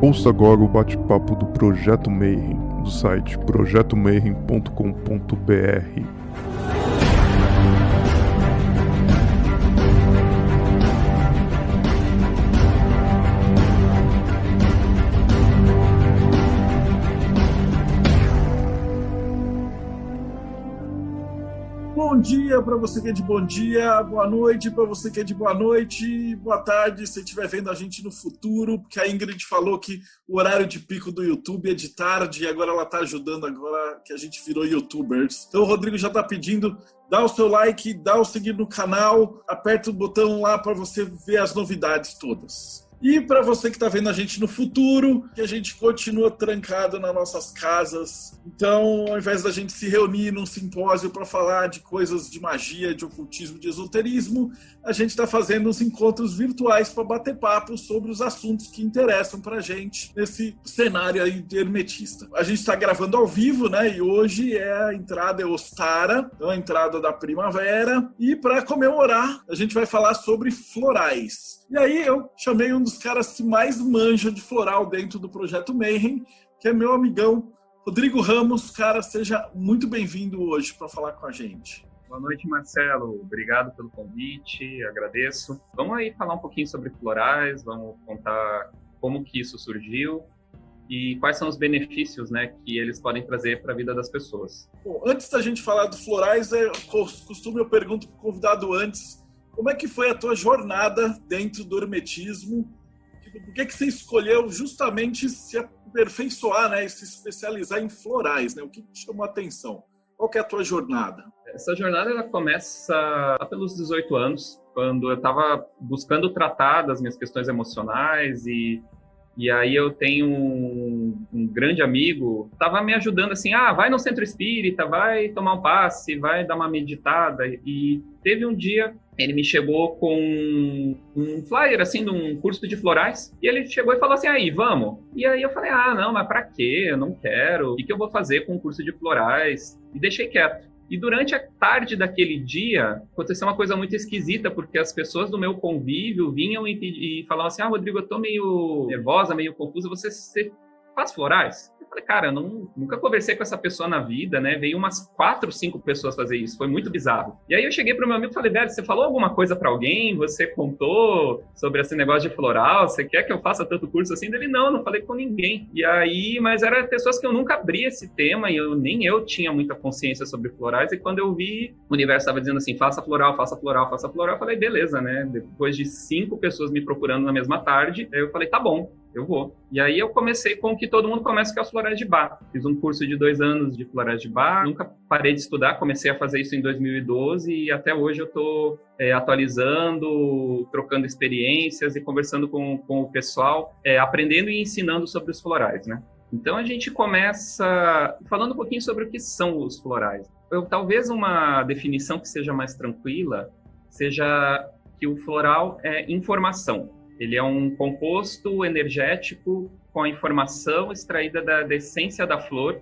Ouça agora o bate-papo do Projeto Mayhem, do site projetomayhem.com.br. Bom dia para você que é de bom dia, boa noite para você que é de boa noite, boa tarde se estiver vendo a gente no futuro, porque a Ingrid falou que o horário de pico do YouTube é de tarde e agora ela está ajudando agora que a gente virou YouTubers. Então o Rodrigo já está pedindo, dá o seu like, dá o seguir no canal, aperta o botão lá para você ver as novidades todas. E para você que está vendo a gente no futuro, que a gente continua trancado nas nossas casas. Então, ao invés da gente se reunir num simpósio para falar de coisas de magia, de ocultismo, de esoterismo, a gente está fazendo uns encontros virtuais para bater papo sobre os assuntos que interessam para a gente nesse cenário aí hermetista. A gente está gravando ao vivo, né? E hoje a entrada é Ostara, então a entrada da primavera. E para comemorar, a gente vai falar sobre florais. E aí eu chamei um dos caras que mais manja de floral dentro do Projeto Mayhem, que é meu amigão Rodrigo Ramos. Cara, seja muito bem-vindo hoje para falar com a gente. Boa noite, Marcelo. Obrigado pelo convite, agradeço. Vamos aí falar um pouquinho sobre florais, vamos contar como que isso surgiu e quais são os benefícios, né, que eles podem trazer para a vida das pessoas. Bom, antes da gente falar dos florais, costume eu pergunto para o convidado antes, como é que foi a tua jornada dentro do hermetismo? Por que você escolheu justamente se aperfeiçoar, né, e se especializar em florais, né? O que te chamou a atenção? Qual que é a tua jornada? Essa jornada ela começa lá pelos 18 anos, quando eu estava buscando tratar das minhas questões emocionais e aí eu tenho um grande amigo, estava me ajudando assim, vai no centro espírita, vai tomar um passe, vai dar uma meditada. E teve um dia, ele me chegou com um flyer, assim, de um curso de florais, e ele chegou e falou assim, aí, vamos? E aí eu falei, não, mas pra quê? Eu não quero. O que eu vou fazer com um curso de florais? E deixei quieto. E durante a tarde daquele dia, aconteceu uma coisa muito esquisita, porque as pessoas do meu convívio vinham e falavam assim, Rodrigo, eu tô meio nervosa, meio confusa, você faz florais? Eu falei, cara, eu nunca conversei com essa pessoa na vida, né? Veio umas 4, 5 pessoas fazer isso, foi muito bizarro. E aí eu cheguei pro meu amigo e falei, velho, você falou alguma coisa pra alguém? Você contou sobre esse negócio de floral? Você quer que eu faça tanto curso assim? Ele, não falei com ninguém. E aí, mas eram pessoas que eu nunca abri esse tema e nem eu tinha muita consciência sobre florais. E quando eu vi, o universo estava dizendo assim, faça floral, faça floral, faça floral. Eu falei, beleza, né? Depois de 5 pessoas me procurando na mesma tarde, eu falei, tá bom. Eu vou. E aí eu comecei com o que todo mundo começa, que é os florais de Bach. Fiz um curso de 2 anos de florais de Bach. Nunca parei de estudar, comecei a fazer isso em 2012 e até hoje eu estou atualizando, trocando experiências e conversando com o pessoal, aprendendo e ensinando sobre os florais, né? Então a gente começa falando um pouquinho sobre o que são os florais. Talvez uma definição que seja mais tranquila seja que o floral é informação. Ele é um composto energético com a informação extraída da essência da flor,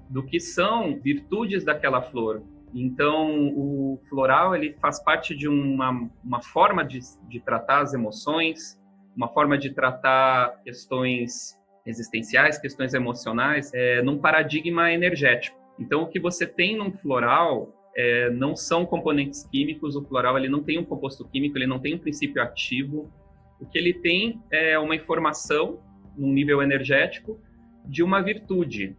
do que são virtudes daquela flor. Então, o floral ele faz parte de uma forma de tratar as emoções, uma forma de tratar questões existenciais, questões emocionais, num paradigma energético. Então, o que você tem num floral não são componentes químicos. O floral ele não tem um composto químico, ele não tem um princípio ativo. O que ele tem é uma informação, num nível energético, de uma virtude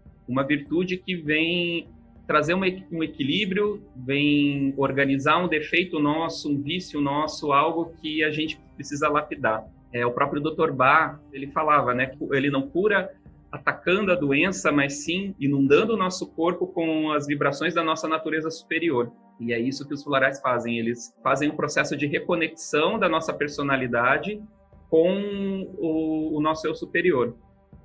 que vem trazer um equilíbrio, vem organizar um defeito nosso, um vício nosso, algo que a gente precisa lapidar. O próprio Dr. Bach, ele falava, né, que ele não cura atacando a doença, mas sim inundando o nosso corpo com as vibrações da nossa natureza superior. E é isso que os florais fazem. Eles fazem um processo de reconexão da nossa personalidade com o nosso eu superior.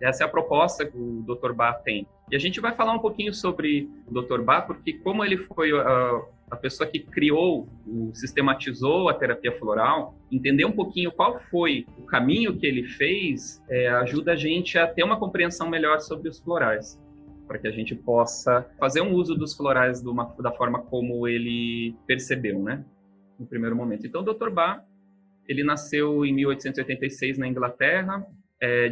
Essa é a proposta que o Dr. Bach tem. E a gente vai falar um pouquinho sobre o Dr. Bach, porque como ele foi a pessoa que criou, sistematizou a terapia floral, entender um pouquinho qual foi o caminho que ele fez, ajuda a gente a ter uma compreensão melhor sobre os florais, para que a gente possa fazer um uso dos florais da forma como ele percebeu, né, no primeiro momento. Então, o Dr. Bach, ele nasceu em 1886 na Inglaterra,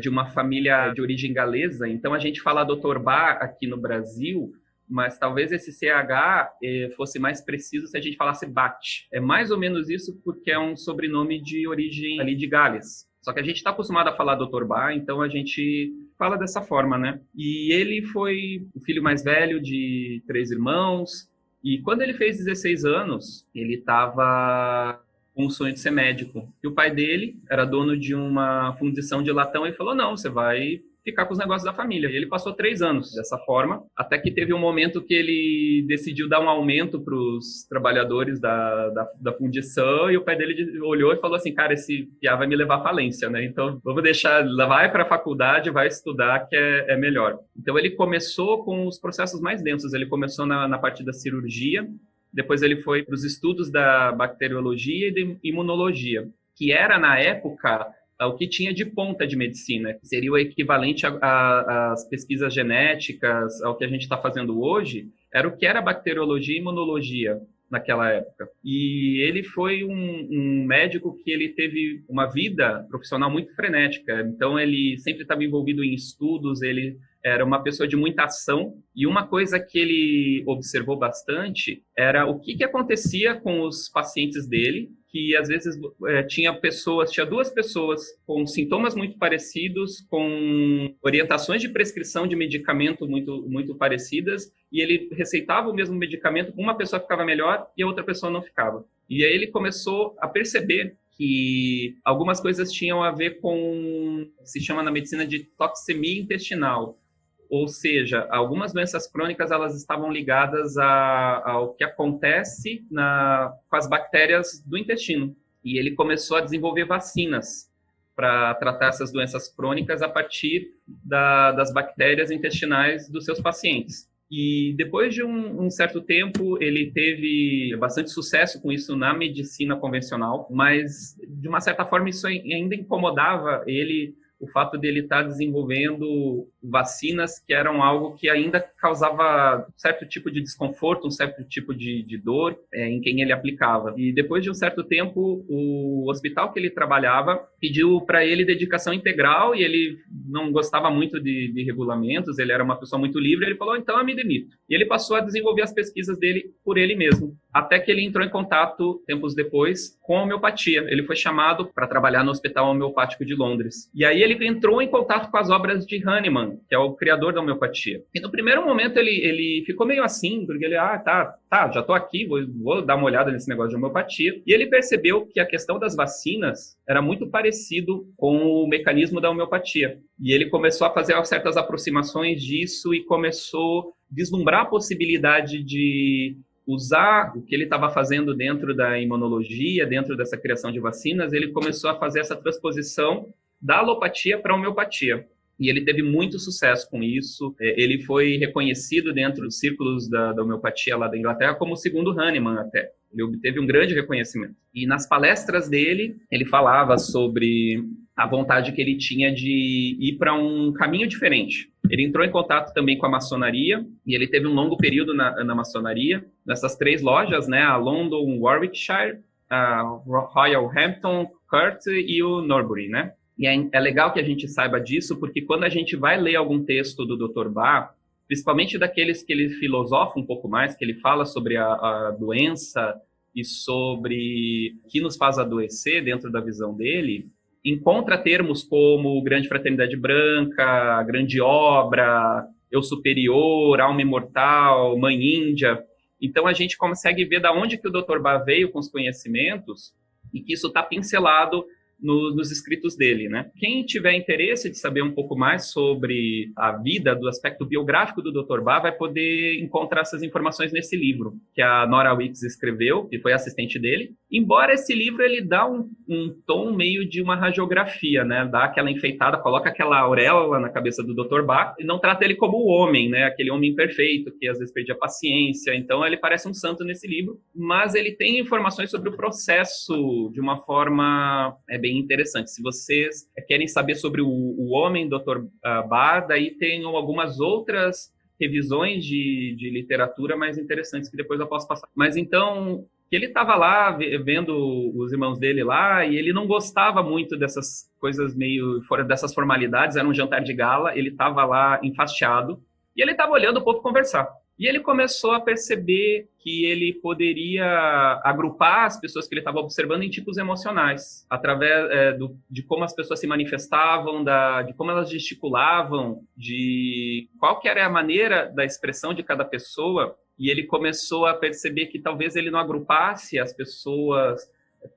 de uma família de origem galesa, então a gente fala Dr. Bá aqui no Brasil, mas talvez esse CH fosse mais preciso se a gente falasse Bat. É mais ou menos isso porque é um sobrenome de origem ali de Gales. Só que a gente está acostumado a falar Dr. Bá, então a gente fala dessa forma, né? E ele foi o filho mais velho de 3 irmãos, e quando ele fez 16 anos, ele estava com o sonho de ser médico. E o pai dele era dono de uma fundição de latão e falou, não, você vai ficar com os negócios da família. E ele passou 3 anos dessa forma, até que teve um momento que ele decidiu dar um aumento para os trabalhadores da fundição, e o pai dele olhou e falou assim, cara, esse piá vai me levar à falência, né? Então, vamos deixar, vai para a faculdade, vai estudar, que é melhor. Então, ele começou com os processos mais densos. Ele começou na parte da cirurgia, depois ele foi para os estudos da bacteriologia e de imunologia, que era, na época, o que tinha de ponta de medicina, que seria o equivalente às pesquisas genéticas, ao que a gente está fazendo hoje, era o que era bacteriologia e imunologia naquela época. E ele foi um médico que ele teve uma vida profissional muito frenética, então ele sempre estava envolvido em estudos, ele era uma pessoa de muita ação, e uma coisa que ele observou bastante era o que acontecia com os pacientes dele, que às vezes tinha 2 pessoas com sintomas muito parecidos, com orientações de prescrição de medicamento muito parecidas, e ele receitava o mesmo medicamento, uma pessoa ficava melhor e a outra pessoa não ficava. E aí ele começou a perceber que algumas coisas tinham a ver com, se chama na medicina de toxemia intestinal, ou seja, algumas doenças crônicas elas estavam ligadas ao que acontece com as bactérias do intestino. E ele começou a desenvolver vacinas para tratar essas doenças crônicas a partir das bactérias intestinais dos seus pacientes. E depois de um certo tempo, ele teve bastante sucesso com isso na medicina convencional, mas de uma certa forma isso ainda incomodava ele, o fato dele estar desenvolvendo vacinas que eram algo que ainda causava um certo tipo de desconforto, um certo tipo de dor em quem ele aplicava. E depois de um certo tempo, o hospital que ele trabalhava pediu para ele dedicação integral, e ele não gostava muito de regulamentos, ele era uma pessoa muito livre, ele falou, então eu me demito. E ele passou a desenvolver as pesquisas dele por ele mesmo, até que ele entrou em contato, tempos depois, com a homeopatia. Ele foi chamado para trabalhar no Hospital Homeopático de Londres. E aí ele entrou em contato com as obras de Hahnemann, que é o criador da homeopatia. E no primeiro momento ele ficou meio assim, porque ele, já estou aqui, vou dar uma olhada nesse negócio de homeopatia. E ele percebeu que a questão das vacinas era muito parecido com o mecanismo da homeopatia. E ele começou a fazer certas aproximações disso e começou a vislumbrar a possibilidade de usar o que ele estava fazendo dentro da imunologia, dentro dessa criação de vacinas. Ele começou a fazer essa transposição da alopatia para a homeopatia. E ele teve muito sucesso com isso. Ele foi reconhecido dentro dos círculos da homeopatia lá da Inglaterra como o segundo Hahnemann até. Ele obteve um grande reconhecimento. E nas palestras dele, ele falava sobre a vontade que ele tinha de ir para um caminho diferente. Ele entrou em contato também com a maçonaria, e ele teve um longo período na maçonaria, nessas 3 lojas, né, a London, Warwickshire, a Royal Hampton, Court e o Norbury, né? E é legal que a gente saiba disso, porque quando a gente vai ler algum texto do Dr. Bá, principalmente daqueles que ele filosofa um pouco mais, que ele fala sobre a doença e sobre o que nos faz adoecer dentro da visão dele, encontra termos como grande fraternidade branca, grande obra, eu superior, alma imortal, mãe índia. Então a gente consegue ver da onde que o Dr. Bá veio com os conhecimentos e que isso está pincelado nos escritos dele, né? Quem tiver interesse de saber um pouco mais sobre a vida, do aspecto biográfico do Dr. Bá, vai poder encontrar essas informações nesse livro, que a Nora Wicks escreveu, que foi assistente dele. Embora esse livro ele dá um tom meio de uma radiografia, né? Dá aquela enfeitada, coloca aquela auréola na cabeça do Dr. Bá e não trata ele como o homem, né? Aquele homem perfeito, que às vezes perdia a paciência. Então ele parece um santo nesse livro, mas ele tem informações sobre o processo de uma forma bem interessante. Se vocês querem saber sobre o homem Dr. Bá, daí tem algumas outras revisões de literatura mais interessantes que depois eu posso passar. Mas então, que ele estava lá vendo os irmãos dele lá e ele não gostava muito dessas coisas meio fora dessas formalidades, era um jantar de gala, ele estava lá enfastiado e ele estava olhando o povo conversar. E ele começou a perceber que ele poderia agrupar as pessoas que ele estava observando em tipos emocionais, através de como as pessoas se manifestavam, de como elas gesticulavam, de qual que era a maneira da expressão de cada pessoa. E ele começou a perceber que talvez ele não agrupasse as pessoas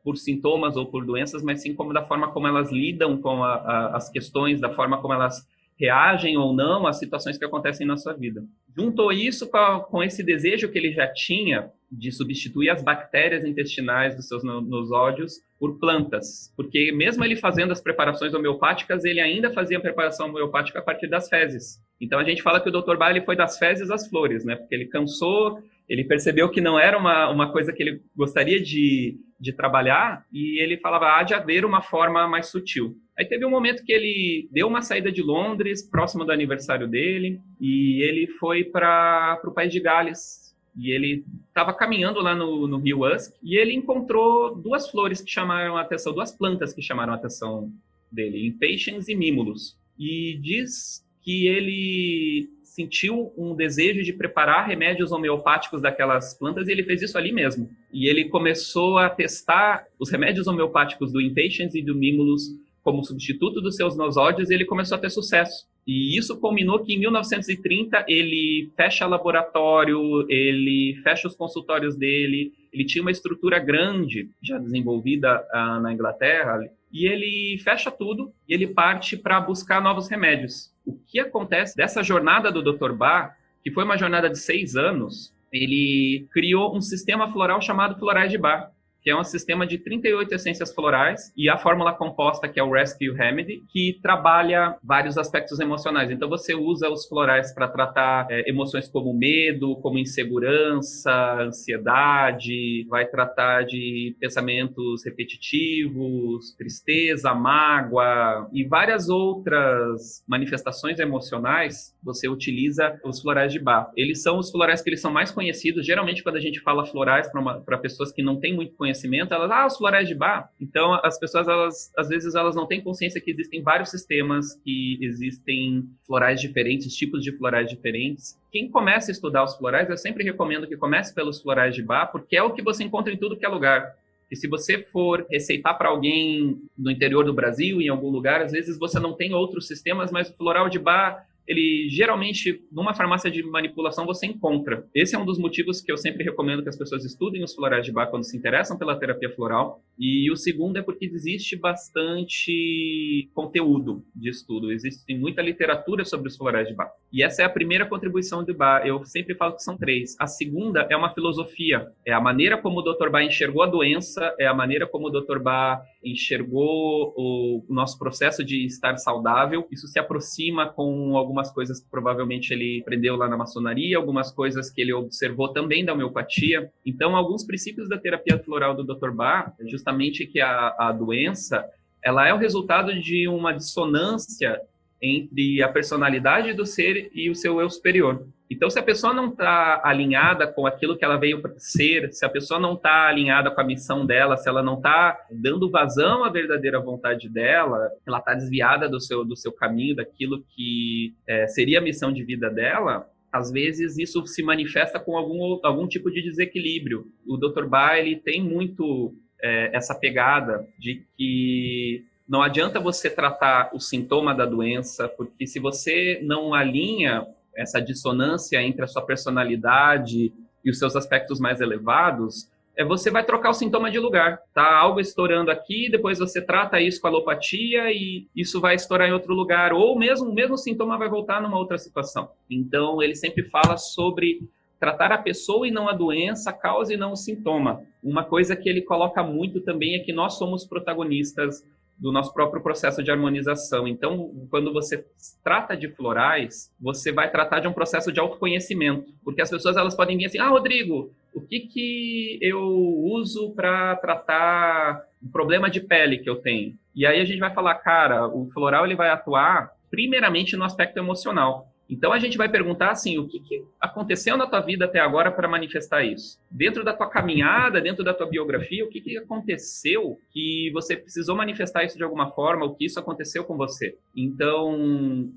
por sintomas ou por doenças, mas sim como da forma como elas lidam com as questões, da forma como elas reagem ou não às situações que acontecem na sua vida. Juntou isso com esse desejo que ele já tinha de substituir as bactérias intestinais dos seus nosódios por plantas, porque mesmo ele fazendo as preparações homeopáticas, ele ainda fazia a preparação homeopática a partir das fezes. Então a gente fala que o Dr. Bach ele foi das fezes às flores, né? Porque ele cansou, ele percebeu que não era uma coisa que ele gostaria de trabalhar, e ele falava, há de haver uma forma mais sutil. Aí teve um momento que ele deu uma saída de Londres, próximo do aniversário dele, e ele foi para o país de Gales. E ele estava caminhando lá no Rio Usk, e ele encontrou duas flores que chamaram a atenção, duas plantas que chamaram a atenção dele, Impatiens e Mimulus. E diz que ele sentiu um desejo de preparar remédios homeopáticos daquelas plantas, e ele fez isso ali mesmo. E ele começou a testar os remédios homeopáticos do Impatiens e do Mimulus como substituto dos seus nosódios, e ele começou a ter sucesso. E isso culminou que em 1930 ele fecha laboratório, ele fecha os consultórios dele, ele tinha uma estrutura grande, já desenvolvida na Inglaterra, e ele fecha tudo e ele parte para buscar novos remédios. O que acontece dessa jornada do Dr. Bach, que foi uma jornada de 6 anos, ele criou um sistema floral chamado Florais de Bach, que é um sistema de 38 essências florais, e a fórmula composta, que é o Rescue Remedy, que trabalha vários aspectos emocionais. Então, você usa os florais para tratar emoções como medo, como insegurança, ansiedade, vai tratar de pensamentos repetitivos, tristeza, mágoa, e várias outras manifestações emocionais, você utiliza os florais de Bach. Eles são os florais que eles são mais conhecidos. Geralmente, quando a gente fala florais para pessoas que não têm muito conhecimento, elas, os florais de Bach. Então, as pessoas, às vezes, elas não têm consciência que existem vários sistemas, que existem florais diferentes, tipos de florais diferentes. Quem começa a estudar os florais, eu sempre recomendo que comece pelos florais de Bach, porque é o que você encontra em tudo que é lugar. E se você for receitar para alguém no interior do Brasil, em algum lugar, às vezes você não tem outros sistemas, mas o floral de Bach, ele geralmente, numa farmácia de manipulação, você encontra. Esse é um dos motivos que eu sempre recomendo que as pessoas estudem os florais de Bach quando se interessam pela terapia floral. E o segundo é porque existe bastante conteúdo de estudo, existe muita literatura sobre os florais de Bach. E essa é a primeira contribuição de Bach. Eu sempre falo que são 3. A segunda é uma filosofia, é a maneira como o Dr. Bach enxergou a doença, é a maneira como o Dr. Bach enxergou o nosso processo de estar saudável. Isso se aproxima com algumas coisas que provavelmente ele aprendeu lá na maçonaria, algumas coisas que ele observou também da homeopatia. Então, alguns princípios da terapia floral do Dr. Bach, justamente que a doença, ela é o resultado de uma dissonância entre a personalidade do ser e o seu eu superior. Então, se a pessoa não está alinhada com aquilo que ela veio para ser, se a pessoa não está alinhada com a missão dela, se ela não está dando vazão à verdadeira vontade dela, ela está desviada do seu caminho, daquilo que seria a missão de vida dela, às vezes isso se manifesta com algum tipo de desequilíbrio. O Dr. Bach, ele tem muito essa pegada de que não adianta você tratar o sintoma da doença, porque se você não alinha essa dissonância entre a sua personalidade e os seus aspectos mais elevados, você vai trocar o sintoma de lugar. Tá algo estourando aqui, depois você trata isso com a alopatia e isso vai estourar em outro lugar, ou mesmo o mesmo sintoma vai voltar numa outra situação. Então, ele sempre fala sobre tratar a pessoa e não a doença, a causa e não o sintoma. Uma coisa que ele coloca muito também é que nós somos protagonistas do nosso próprio processo de harmonização. Então, quando você trata de florais, você vai tratar de um processo de autoconhecimento. Porque as pessoas, elas podem vir assim, Rodrigo, o que eu uso para tratar o problema de pele que eu tenho? E aí a gente vai falar, cara, o floral ele vai atuar primeiramente no aspecto emocional. Então, a gente vai perguntar assim, o que aconteceu na tua vida até agora para manifestar isso? Dentro da tua caminhada, dentro da tua biografia, o que aconteceu que você precisou manifestar isso de alguma forma, o que isso aconteceu com você? Então,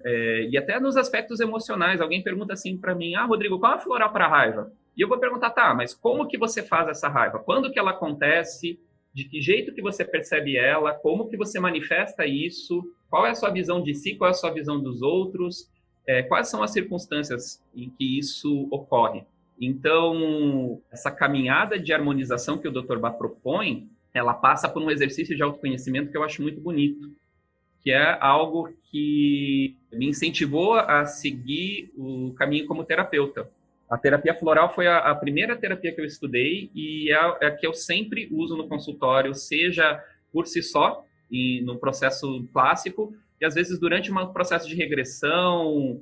e até nos aspectos emocionais, alguém pergunta assim para mim, Rodrigo, qual é a floral para a raiva? E eu vou perguntar, tá, mas como que você faz essa raiva? Quando que ela acontece? De que jeito que você percebe ela? Como que você manifesta isso? Qual é a sua visão de si? Qual é a sua visão dos outros? Quais são as circunstâncias em que isso ocorre? Então, essa caminhada de harmonização que o Dr. Bach propõe, ela passa por um exercício de autoconhecimento que eu acho muito bonito, que é algo que me incentivou a seguir o caminho como terapeuta. A terapia floral foi a primeira terapia que eu estudei e é a que eu sempre uso no consultório, seja por si só, no processo clássico, e às vezes durante um processo de regressão,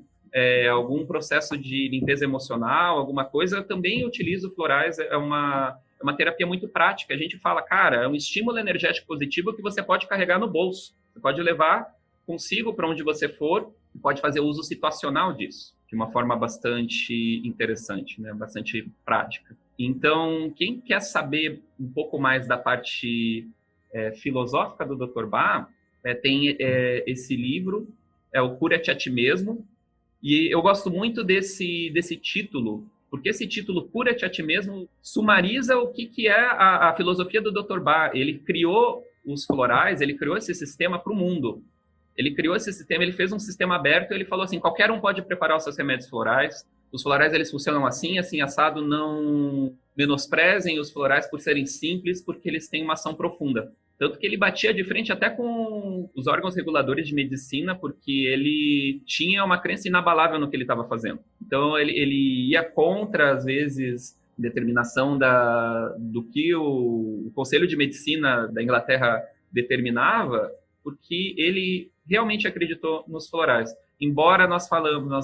algum processo de limpeza emocional, alguma coisa, eu também utilizo florais, é uma terapia muito prática. A gente fala, cara, é um estímulo energético positivo que você pode carregar no bolso, você pode levar consigo para onde você for, e pode fazer uso situacional disso, de uma forma bastante interessante, né? Bastante prática. Então, quem quer saber um pouco mais da parte filosófica do Dr. Bach, tem esse livro, o Cura-te a Ti Mesmo, e eu gosto muito desse título, porque esse título, Cura-te a Ti Mesmo, sumariza o que é a filosofia do Dr. Bach. Ele criou os florais, ele criou esse sistema para o mundo. Ele criou esse sistema, ele fez um sistema aberto, ele falou assim, qualquer um pode preparar os seus remédios florais, os florais eles funcionam assim, assado, não menosprezem os florais por serem simples, porque eles têm uma ação profunda. Tanto que ele batia de frente até com os órgãos reguladores de medicina, porque ele tinha uma crença inabalável no que ele estava fazendo. Então, ele ia contra, às vezes, determinação do que o Conselho de Medicina da Inglaterra determinava, porque ele realmente acreditou nos florais. Embora nós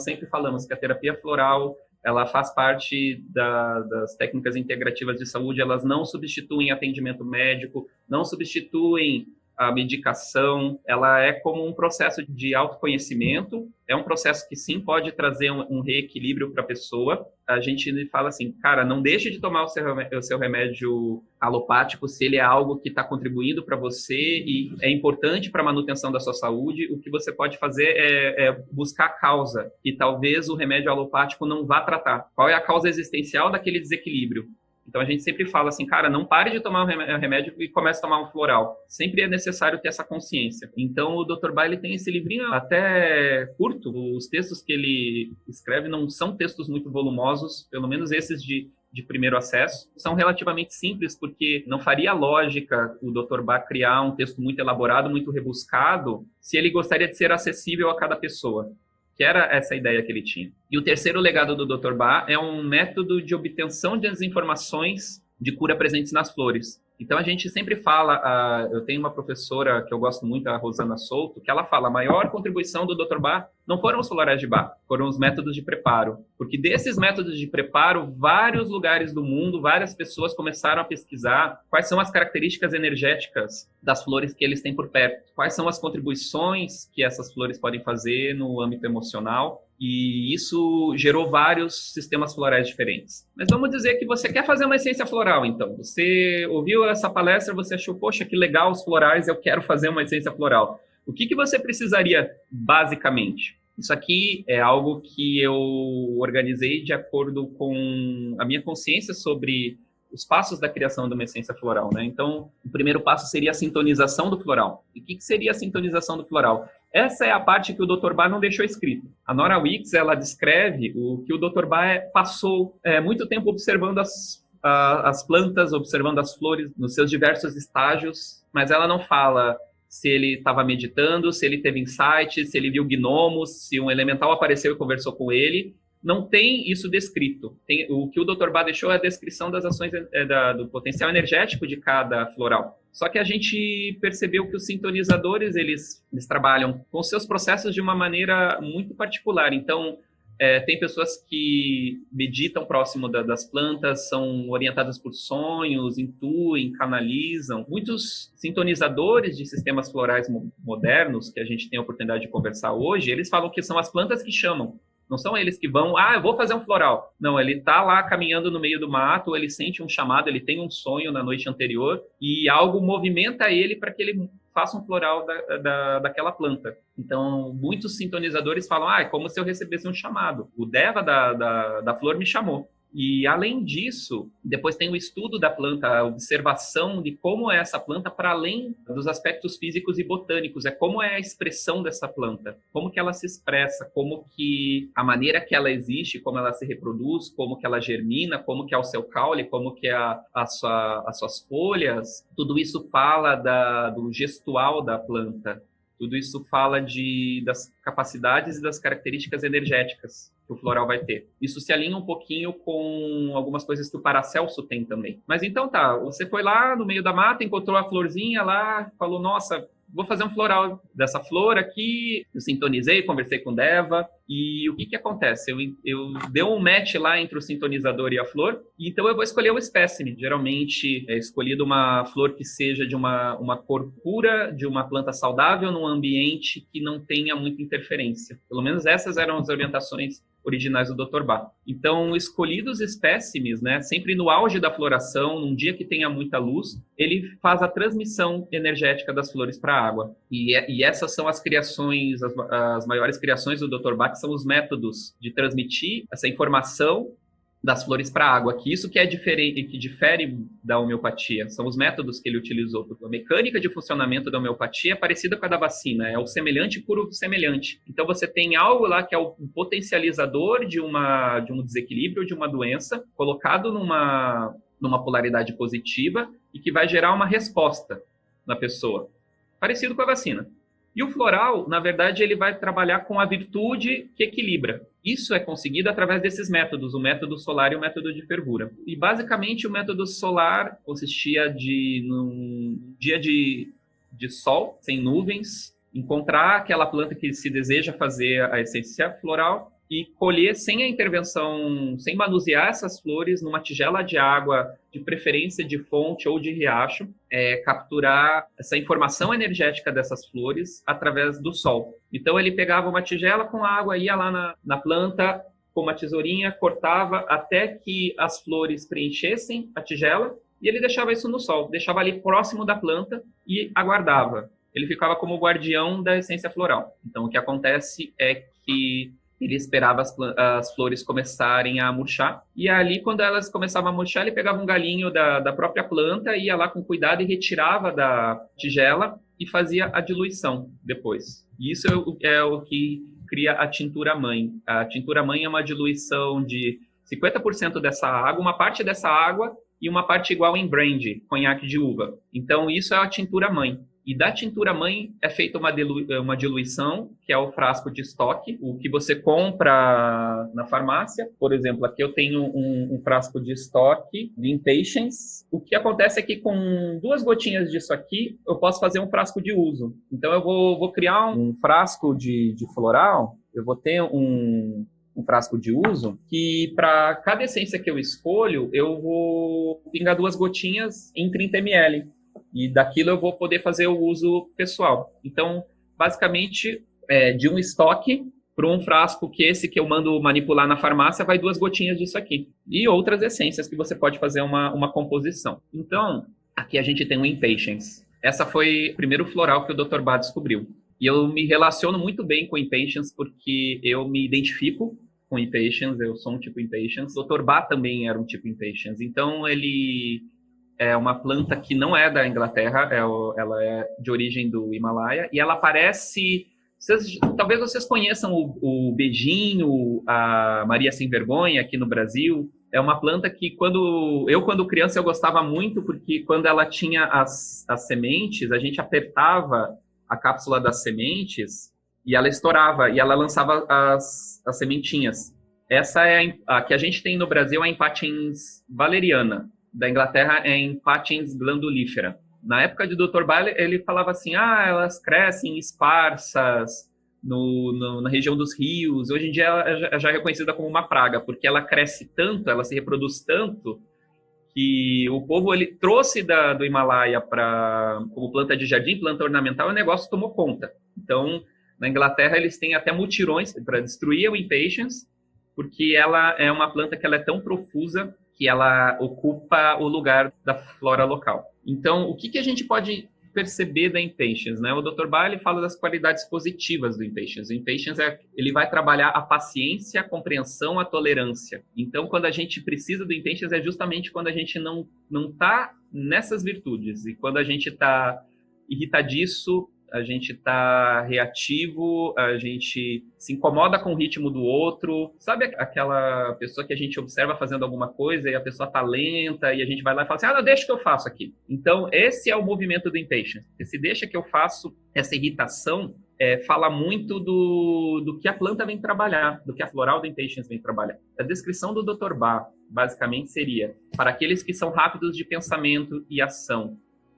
sempre falamos que a terapia floral ela faz parte das técnicas integrativas de saúde, elas não substituem atendimento médico, não substituem a medicação, ela é como um processo de autoconhecimento, é um processo que sim pode trazer um reequilíbrio para a pessoa. A gente fala assim, cara, não deixe de tomar o seu remédio alopático se ele é algo que está contribuindo para você e é importante para a manutenção da sua saúde. O que você pode fazer é buscar a causa, e talvez o remédio alopático não vá tratar. Qual é a causa existencial daquele desequilíbrio? Então, a gente sempre fala assim, cara, não pare de tomar um remédio e comece a tomar um floral. Sempre é necessário ter essa consciência. Então, o Dr. Bach tem esse livrinho até curto. Os textos que ele escreve não são textos muito volumosos, pelo menos esses de primeiro acesso. São relativamente simples, porque não faria lógica o Dr. Bach criar um texto muito elaborado, muito rebuscado, se ele gostaria de ser acessível a cada pessoa, que era essa ideia que ele tinha. E o terceiro legado do Dr. Bach é um método de obtenção das informações de cura presentes nas flores. Então, a gente sempre fala, eu tenho uma professora que eu gosto muito, a Rosana Souto, que ela fala, a maior contribuição do Dr. Bach não foram os florais de Bach, foram os métodos de preparo. Porque desses métodos de preparo, vários lugares do mundo, várias pessoas começaram a pesquisar quais são as características energéticas das flores que eles têm por perto, quais são as contribuições que essas flores podem fazer no âmbito emocional. E isso gerou vários sistemas florais diferentes. Mas vamos dizer que você quer fazer uma essência floral, então. Você ouviu essa palestra, você achou, poxa, que legal os florais, eu quero fazer uma essência floral. O que você precisaria, basicamente? Isso aqui é algo que eu organizei de acordo com a minha consciência sobre os passos da criação de uma essência floral, né? Então, o primeiro passo seria a sintonização do floral. E o que seria a sintonização do floral? Essa é a parte que o Dr. Bach não deixou escrito. A Nora Wicks, ela descreve o que o Dr. Bach passou muito tempo observando as plantas, observando as flores nos seus diversos estágios, mas ela não fala se ele estava meditando, se ele teve insights, se ele viu gnomos, se um elemental apareceu e conversou com ele. Não tem isso descrito. O que o Dr. Bach deixou é a descrição das ações do potencial energético de cada floral. Só que a gente percebeu que os sintonizadores, eles trabalham com seus processos de uma maneira muito particular. Então, tem pessoas que meditam próximo das plantas, são orientadas por sonhos, intuem, canalizam. Muitos sintonizadores de sistemas florais modernos, que a gente tem a oportunidade de conversar hoje, eles falam que são as plantas que chamam. Não são eles que vão, eu vou fazer um floral. Não, ele tá lá caminhando no meio do mato, ele sente um chamado, ele tem um sonho na noite anterior e algo movimenta ele para que ele faça um floral daquela planta. Então, muitos sintonizadores falam, é como se eu recebesse um chamado. O Deva da flor me chamou. E, além disso, depois tem o estudo da planta, a observação de como é essa planta para além dos aspectos físicos e botânicos. É como é a expressão dessa planta, como que ela se expressa, como que a maneira que ela existe, como ela se reproduz, como que ela germina, como que é o seu caule, como que é as suas folhas. Tudo isso fala do gestual da planta. Tudo isso fala das capacidades e das características energéticas que o floral vai ter. Isso se alinha um pouquinho com algumas coisas que o Paracelso tem também. Mas então tá, você foi lá no meio da mata, encontrou a florzinha lá, falou, nossa, vou fazer um floral dessa flor aqui. Eu sintonizei, conversei com o Deva. E o que acontece? Eu dei um match lá entre o sintonizador e a flor, e então eu vou escolher o espécime. Geralmente é escolhido uma flor que seja de uma cor pura, de uma planta saudável, num ambiente que não tenha muita interferência. Pelo menos essas eram as orientações originais do Dr. Bach. Então, escolhidos espécimes, né, sempre no auge da floração, num dia que tenha muita luz, ele faz a transmissão energética das flores para a água. E essas são as criações, as maiores criações do Dr. Bach, são os métodos de transmitir essa informação das flores para a água, que isso que é diferente, que difere da homeopatia, são os métodos que ele utilizou. A mecânica de funcionamento da homeopatia é parecida com a da vacina, é o semelhante por o semelhante. Então você tem algo lá que é o potencializador de um desequilíbrio, de uma doença, colocado numa polaridade positiva e que vai gerar uma resposta na pessoa, parecido com a vacina. E o floral, na verdade, ele vai trabalhar com a virtude que equilibra. Isso é conseguido através desses métodos, o método solar e o método de fervura. E, basicamente, o método solar consistia num dia de sol, sem nuvens, encontrar aquela planta que se deseja fazer a essência floral e colher sem a intervenção, sem manusear essas flores numa tigela de água, de preferência de fonte ou de riacho, capturar essa informação energética dessas flores através do sol. Então ele pegava uma tigela com água, ia lá na planta com uma tesourinha, cortava até que as flores preenchessem a tigela e ele deixava isso no sol, deixava ali próximo da planta e aguardava. Ele ficava como o guardião da essência floral. Então o que acontece é que ele esperava as flores começarem a murchar. E ali, quando elas começavam a murchar, ele pegava um galinho da própria planta, ia lá com cuidado e retirava da tigela e fazia a diluição depois. E isso é o que cria a tintura-mãe. A tintura-mãe é uma diluição de 50% dessa água, uma parte dessa água e uma parte igual em brandy, conhaque de uva. Então, isso é a tintura-mãe. E da tintura-mãe é feita uma diluição, que é o frasco de estoque, o que você compra na farmácia. Por exemplo, aqui eu tenho um frasco de estoque de Impatiens. O que acontece é que com 2 gotinhas disso aqui, eu posso fazer um frasco de uso. Então eu vou criar um frasco de floral, eu vou ter um frasco de uso, que para cada essência que eu escolho, eu vou pingar 2 gotinhas em 30 ml. E daquilo eu vou poder fazer o uso pessoal. Então, basicamente, de um estoque para um frasco que eu mando manipular na farmácia, vai 2 gotinhas disso aqui. E outras essências que você pode fazer uma composição. Então, aqui a gente tem o Impatiens. Essa foi o primeiro floral que o Dr. Bach descobriu. E eu me relaciono muito bem com Impatiens porque eu me identifico com Impatiens, eu sou um tipo Impatiens. O Dr. Bach também era um tipo Impatiens. Então, ele é uma planta que não é da Inglaterra, ela é de origem do Himalaia, e ela parece... talvez vocês conheçam o beijinho, a Maria Sem Vergonha aqui no Brasil. É uma planta que, quando criança, eu gostava muito, porque quando ela tinha as sementes, a gente apertava a cápsula das sementes e ela estourava, e ela lançava as sementinhas. Essa a que a gente tem no Brasil, é a Impatiens valeriana. Da Inglaterra é Impatiens glandulífera. Na época de Dr. Bach, ele falava assim, elas crescem esparsas na região dos rios. Hoje em dia ela já é reconhecida como uma praga, porque ela cresce tanto, ela se reproduz tanto, que o povo ele trouxe do Himalaia como planta de jardim, planta ornamental, e o negócio tomou conta. Então, Na Inglaterra, eles têm até mutirões para destruir o Impatiens, porque ela é uma planta que ela é tão profusa que ela ocupa o lugar da flora local. Então, o que a gente pode perceber da Impatiens, né? O Dr. Barr fala das qualidades positivas do Impatiens. O Impatiens ele vai trabalhar a paciência, a compreensão, a tolerância. Então, quando a gente precisa do Impatiens é justamente quando a gente não está nessas virtudes. E quando a gente está irritadiço, a gente está reativo, a gente se incomoda com o ritmo do outro. Sabe aquela pessoa que a gente observa fazendo alguma coisa e a pessoa está lenta e a gente vai lá e fala assim, não, deixa que eu faço aqui. Então, esse é o movimento do impatience. Esse deixa que eu faço, essa irritação, fala muito do que a planta vem trabalhar, do que a floral do impatience vem trabalhar. A descrição do Dr. Barr, basicamente, seria para aqueles que são rápidos de pensamento e ação,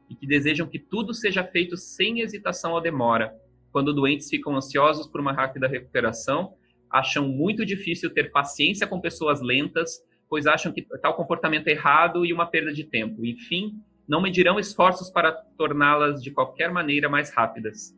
e que desejam que tudo seja feito sem hesitação ou demora. Quando doentes ficam ansiosos por uma rápida recuperação, acham muito difícil ter paciência com pessoas lentas, pois acham que tal comportamento é errado e uma perda de tempo. Enfim, não medirão esforços para torná-las de qualquer maneira mais rápidas.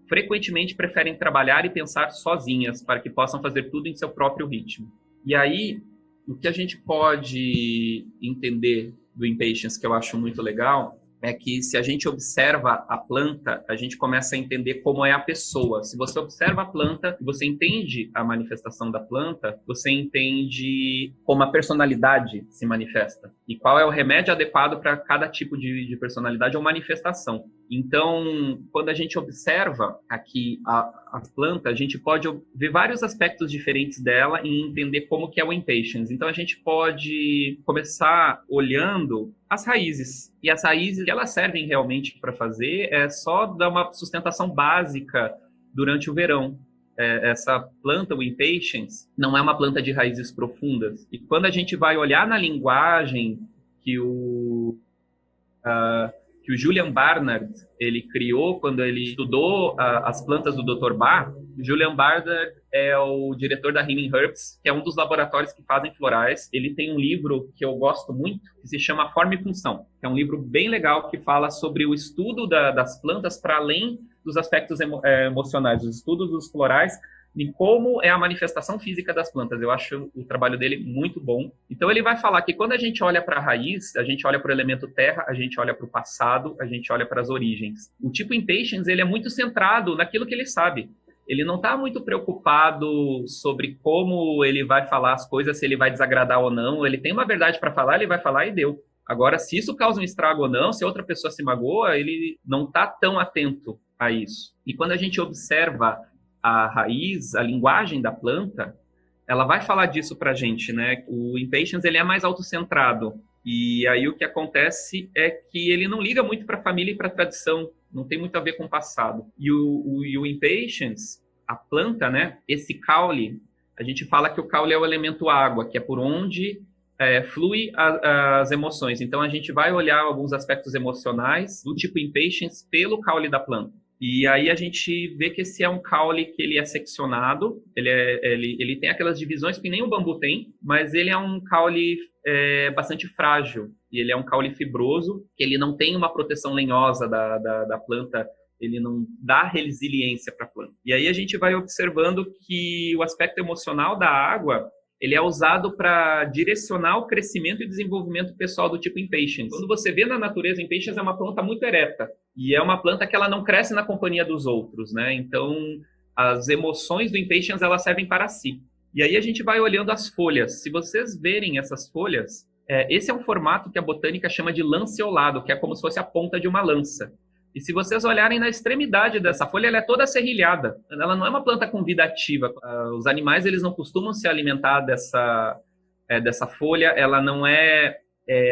Frequentemente preferem trabalhar e pensar sozinhas, para que possam fazer tudo em seu próprio ritmo. E aí, o que a gente pode entender do impatience, que eu acho muito legal, é que se a gente observa a planta, a gente começa a entender como é a pessoa. Se você observa a planta, você entende a manifestação da planta, você entende como a personalidade se manifesta. E qual é o remédio adequado para cada tipo de personalidade ou manifestação. Então, quando a gente observa aqui a planta, a gente pode ver vários aspectos diferentes dela e entender como que é o impatience. Então, a gente pode começar olhando as raízes. E as raízes que elas servem realmente para fazer é só dar uma sustentação básica durante o verão. Essa planta, o impatience, não é uma planta de raízes profundas. E quando a gente vai olhar na linguagem que o Julian Barnard ele criou quando ele estudou as plantas do Dr. Barr. O Julian Barnard é o diretor da Healing Herbs, que é um dos laboratórios que fazem florais. Ele tem um livro que eu gosto muito, que se chama Forma e Função. É um livro bem legal que fala sobre o estudo das plantas para além dos aspectos emocionais, os estudos dos florais, em como é a manifestação física das plantas. Eu acho o trabalho dele muito bom. Então ele vai falar que quando a gente olha para a raiz, a gente olha para o elemento terra, a gente olha para o passado, a gente olha para as origens. O tipo impatience, ele é muito centrado naquilo que ele sabe. Ele não está muito preocupado sobre como ele vai falar as coisas, se ele vai desagradar ou não. Ele tem uma verdade para falar, ele vai falar e deu. Agora, se isso causa um estrago ou não, se outra pessoa se magoa, ele não está tão atento a isso. E quando a gente observa a raiz, a linguagem da planta, ela vai falar disso pra gente, né? O impatience, ele é mais autocentrado. E aí o que acontece é que ele não liga muito para a família e para a tradição, não tem muito a ver com o passado. E o impatience, a planta, né? Esse caule, a gente fala que o caule é o elemento água, que é por onde flui as emoções. Então a gente vai olhar alguns aspectos emocionais do tipo impatience pelo caule da planta. E aí a gente vê que esse é um caule que ele é seccionado, ele tem aquelas divisões que nem o bambu tem, mas ele é um caule bastante frágil, e ele é um caule fibroso, que ele não tem uma proteção lenhosa da planta, ele não dá resiliência para a planta. E aí a gente vai observando que o aspecto emocional da água, ele é usado para direcionar o crescimento e desenvolvimento pessoal do tipo impatience. Quando você vê na natureza, impatience é uma planta muito ereta. E é uma planta que ela não cresce na companhia dos outros, né? Então, as emoções do impatience, elas servem para si. E aí a gente vai olhando as folhas. Se vocês verem essas folhas, esse é um formato que a botânica chama de lanceolado, que é como se fosse a ponta de uma lança. E se vocês olharem na extremidade dessa folha, ela é toda serrilhada. Ela não é uma planta com vida ativa. Os animais, eles não costumam se alimentar dessa folha. Ela não é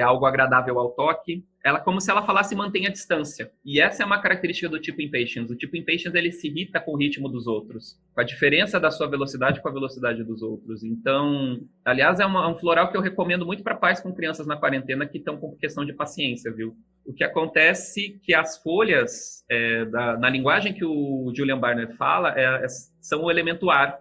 algo agradável ao toque. Ela é como se ela falasse mantenha a distância. E essa é uma característica do tipo impatience. O tipo impatience, ele se irrita com o ritmo dos outros, com a diferença da sua velocidade com a velocidade dos outros. Então, aliás, é um floral que eu recomendo muito para pais com crianças na quarentena que estão com questão de paciência, viu? O que acontece é que as folhas, na linguagem que o Julian Barnard fala, são o elemento ar.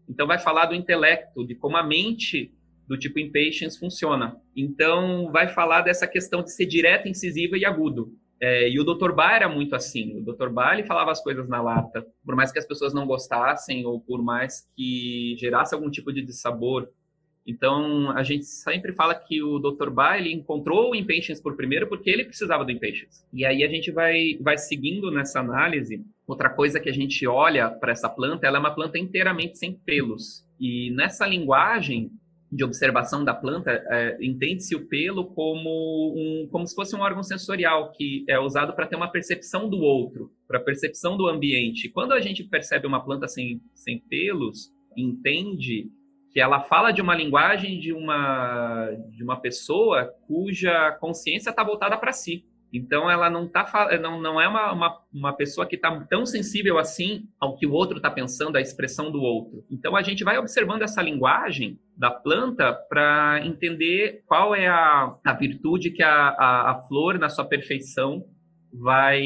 Então, vai falar do intelecto, de como a mente do tipo impatience funciona. Então, vai falar dessa questão de ser direto, incisiva e agudo. E o Dr. Bá era muito assim. O Dr. Bá, ele falava as coisas na lata. Por mais que as pessoas não gostassem ou por mais que gerasse algum tipo de dissabor. Então, a gente sempre fala que o Dr. Bá, ele encontrou o Impatience por primeiro porque ele precisava do Impatience. E aí a gente vai seguindo nessa análise. Outra coisa que a gente olha para essa planta, ela é uma planta inteiramente sem pelos. E nessa linguagem de observação da planta, entende-se o pelo como se fosse um órgão sensorial que é usado para ter uma percepção do outro, para percepção do ambiente. Quando a gente percebe uma planta sem pelos, entende que ela fala de uma linguagem de uma pessoa cuja consciência está voltada para si. Então, ela não é uma pessoa que está tão sensível assim ao que o outro está pensando, à expressão do outro. Então, a gente vai observando essa linguagem da planta para entender qual é a virtude que a flor, na sua perfeição, vai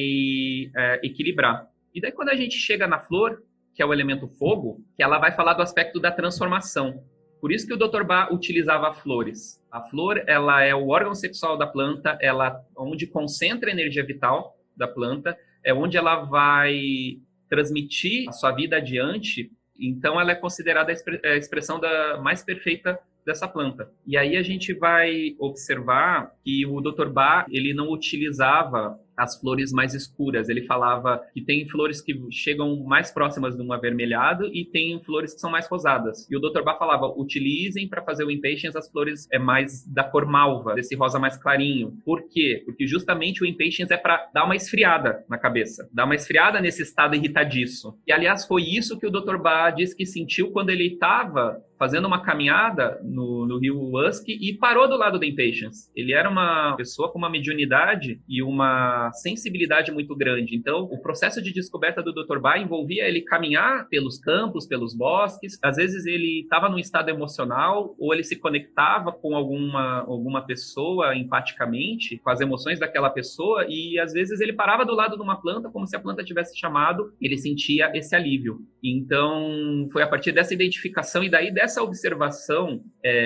equilibrar. E daí, quando a gente chega na flor, que é o elemento fogo, que ela vai falar do aspecto da transformação. Por isso que o Dr. Bá utilizava flores. A flor, ela é o órgão sexual da planta, ela onde concentra a energia vital da planta, é onde ela vai transmitir a sua vida adiante. Então, ela é considerada a expressão mais perfeita dessa planta. E aí a gente vai observar que o Dr. Bá, ele não utilizava as flores mais escuras. Ele falava que tem flores que chegam mais próximas de um avermelhado e tem flores que são mais rosadas. E o Dr. Bá falava, utilizem para fazer o Impatience as flores mais da cor malva, desse rosa mais clarinho. Por quê? Porque justamente o Impatience é para dar uma esfriada na cabeça, dar uma esfriada nesse estado irritadiço. E, aliás, foi isso que o Dr. Bá disse que sentiu quando ele estava fazendo uma caminhada no rio Usk e parou do lado do Impatience. Ele era uma pessoa com uma mediunidade e uma sensibilidade muito grande. Então, o processo de descoberta do Dr. Bá envolvia ele caminhar pelos campos, pelos bosques. Às vezes ele estava num estado emocional ou ele se conectava com alguma pessoa empaticamente, com as emoções daquela pessoa, e às vezes ele parava do lado de uma planta como se a planta tivesse chamado, ele sentia esse alívio. Então, foi a partir dessa identificação e daí dessa observação,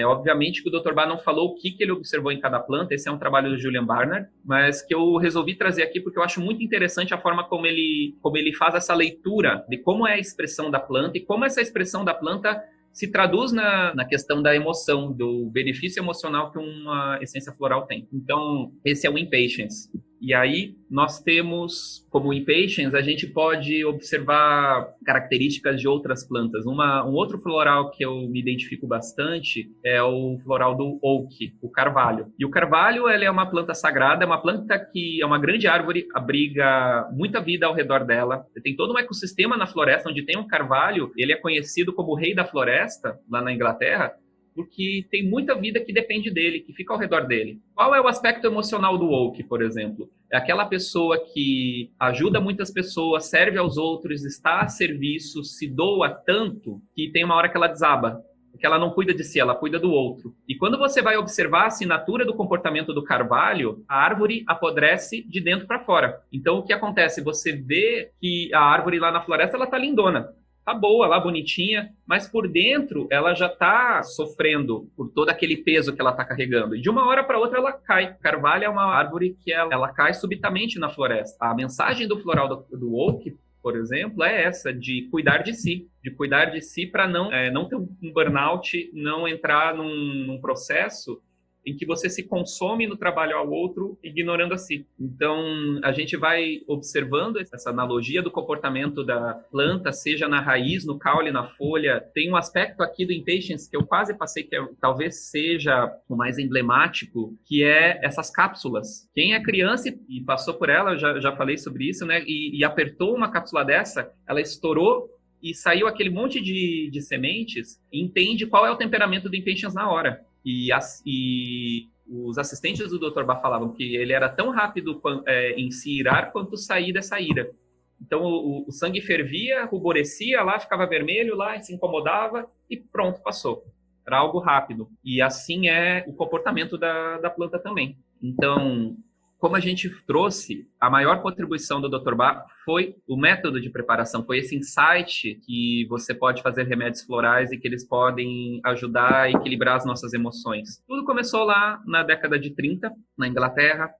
obviamente que o Dr. Bá não falou o que ele observou em cada planta, esse é um trabalho do Julian Barnard, mas que eu resolvi trazer aqui porque eu acho muito interessante a forma como ele faz essa leitura de como é a expressão da planta e como essa expressão da planta se traduz na questão da emoção, do benefício emocional que uma essência floral tem. Então, esse é o Impatience. E aí, nós temos, como Impatience, a gente pode observar características de outras plantas. Um outro floral que eu me identifico bastante é o floral do oak, o carvalho. E o carvalho, ele é uma planta sagrada, é uma planta que é uma grande árvore, abriga muita vida ao redor dela. Tem todo um ecossistema na floresta onde tem um carvalho, ele é conhecido como o rei da floresta, lá na Inglaterra, porque tem muita vida que depende dele, que fica ao redor dele. Qual é o aspecto emocional do oak, por exemplo? É aquela pessoa que ajuda muitas pessoas, serve aos outros, está a serviço, se doa tanto, que tem uma hora que ela desaba. Porque ela não cuida de si, ela cuida do outro. E quando você vai observar a assinatura do comportamento do carvalho, a árvore apodrece de dentro para fora. Então, o que acontece? Você vê que a árvore lá na floresta, ela está lindona. Tá boa lá, bonitinha, mas por dentro ela já tá sofrendo por todo aquele peso que ela tá carregando. E de uma hora para outra ela cai. O carvalho é uma árvore que ela cai subitamente na floresta. A mensagem do floral do oak, por exemplo, é essa, de cuidar de si para não ter um burnout, não entrar num processo em que você se consome no trabalho ao outro, ignorando a si. Então, a gente vai observando essa analogia do comportamento da planta, seja na raiz, no caule, na folha. Tem um aspecto aqui do Impatience que eu quase passei, que talvez seja o mais emblemático, que é essas cápsulas. Quem é criança e passou por ela, eu já falei sobre isso, né? E apertou uma cápsula dessa, ela estourou e saiu aquele monte de sementes, e entende qual é o temperamento do Impatience na hora. E os assistentes do Dr. Bá falavam que ele era tão rápido em se irar quanto sair dessa ira. Então, o sangue fervia, ruborescia lá, ficava vermelho lá, se incomodava e pronto, passou. Era algo rápido. E assim é o comportamento da planta também. Então, como a gente trouxe, a maior contribuição do Dr. Bá foi o método de preparação, foi esse insight que você pode fazer remédios florais e que eles podem ajudar a equilibrar as nossas emoções. Tudo começou lá na década de 30, na Inglaterra,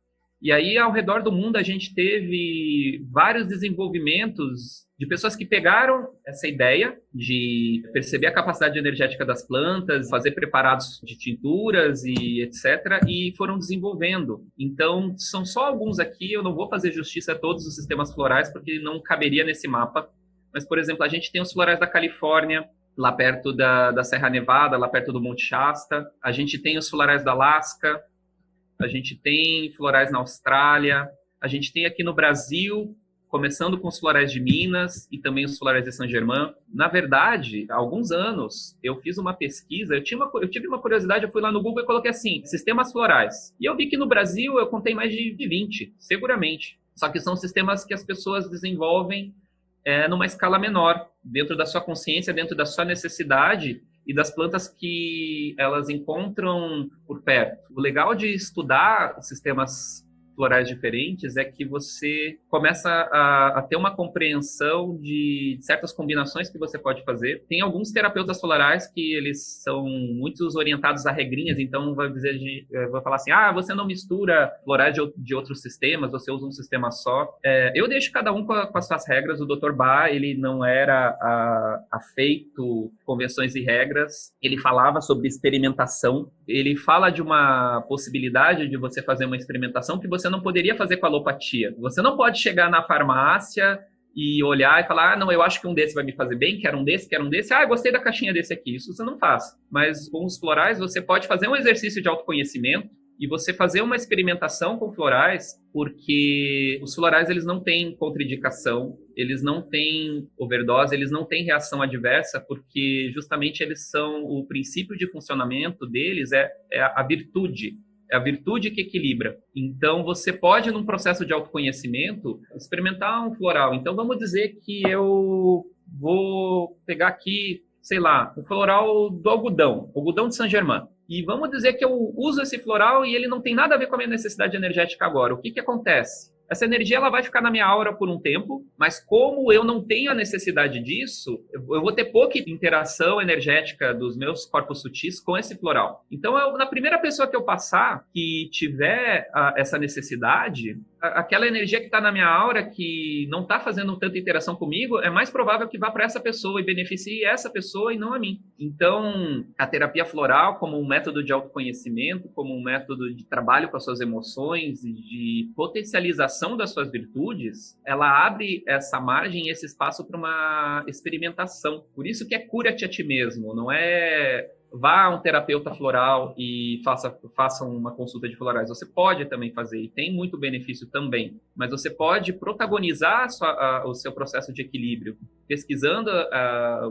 E aí, ao redor do mundo, a gente teve vários desenvolvimentos de pessoas que pegaram essa ideia de perceber a capacidade energética das plantas, fazer preparados de tinturas e etc., e foram desenvolvendo. Então, são só alguns aqui, eu não vou fazer justiça a todos os sistemas florais, porque não caberia nesse mapa. Mas, por exemplo, a gente tem os florais da Califórnia, lá perto da Serra Nevada, lá perto do Monte Shasta. A gente tem os florais da Alasca, a gente tem florais na Austrália, a gente tem aqui no Brasil, começando com os florais de Minas e também os florais de Saint-Germain. Na verdade, há alguns anos, eu fiz uma pesquisa, eu tive uma curiosidade, eu fui lá no Google e coloquei assim, sistemas florais. E eu vi que no Brasil eu contei mais de 20, seguramente. Só que são sistemas que as pessoas desenvolvem numa escala menor, dentro da sua consciência, dentro da sua necessidade e das plantas que elas encontram por perto. O legal de estudar sistemas florais diferentes é que você começa a ter uma compreensão de certas combinações que você pode fazer. Tem alguns terapeutas florais que eles são muito orientados a regrinhas, então vai falar assim, você não mistura florais de outros sistemas, você usa um sistema só. Eu deixo cada um com as suas regras. O Dr. Bach, ele não era afeito convenções e regras, ele falava sobre experimentação, ele fala de uma possibilidade de você fazer uma experimentação que você não poderia fazer com a alopatia. Você não pode chegar na farmácia e olhar e falar, não, eu acho que um desse vai me fazer bem, quero um desse, gostei da caixinha desse aqui. Isso você não faz. Mas com os florais, você pode fazer um exercício de autoconhecimento e você fazer uma experimentação com florais, porque os florais, eles não têm contraindicação, eles não têm overdose, eles não têm reação adversa, porque justamente eles são, o princípio de funcionamento deles é a virtude. É a virtude que equilibra. Então, você pode, num processo de autoconhecimento, experimentar um floral. Então, vamos dizer que eu vou pegar aqui, sei lá, o floral do algodão de Saint-Germain. E vamos dizer que eu uso esse floral e ele não tem nada a ver com a minha necessidade energética agora. O que acontece? Essa energia ela vai ficar na minha aura por um tempo, mas como eu não tenho a necessidade disso, eu vou ter pouca interação energética dos meus corpos sutis com esse floral. Então, na primeira pessoa que eu passar que tiver essa necessidade, aquela energia que está na minha aura, que não está fazendo tanta interação comigo, é mais provável que vá para essa pessoa e beneficie essa pessoa e não a mim. Então, a terapia floral, como um método de autoconhecimento, como um método de trabalho com as suas emoções e de potencialização das suas virtudes, ela abre essa margem e esse espaço para uma experimentação. Por isso que é cura-te a ti mesmo, não é vá a um terapeuta floral e faça uma consulta de florais. Você pode também fazer e tem muito benefício também, mas você pode protagonizar o seu processo de equilíbrio, pesquisando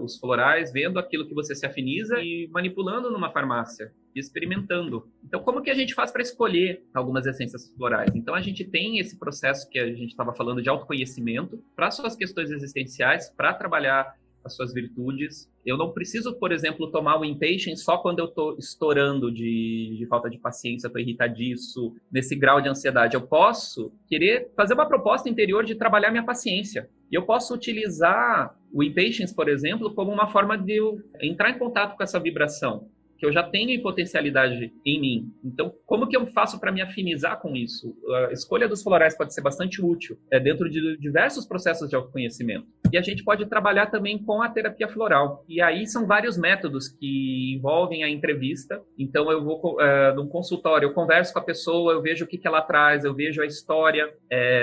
os florais, vendo aquilo que você se afiniza e manipulando numa farmácia e experimentando. Então, como que a gente faz para escolher algumas essências florais? Então, a gente tem esse processo que a gente estava falando de autoconhecimento para suas questões existenciais, para trabalhar as suas virtudes. Eu não preciso, por exemplo, tomar o Impatient só quando eu estou estourando de falta de paciência, estou irritadiço, nesse grau de ansiedade. Eu posso querer fazer uma proposta interior de trabalhar minha paciência. E eu posso utilizar o Impatience, por exemplo, como uma forma de eu entrar em contato com essa vibração, que eu já tenho em potencialidade em mim. Então, como que eu faço para me afinizar com isso? A escolha dos florais pode ser bastante útil dentro de diversos processos de autoconhecimento. E a gente pode trabalhar também com a terapia floral. E aí são vários métodos que envolvem a entrevista. Então, eu vou num consultório, eu converso com a pessoa, eu vejo o que ela traz, eu vejo a história.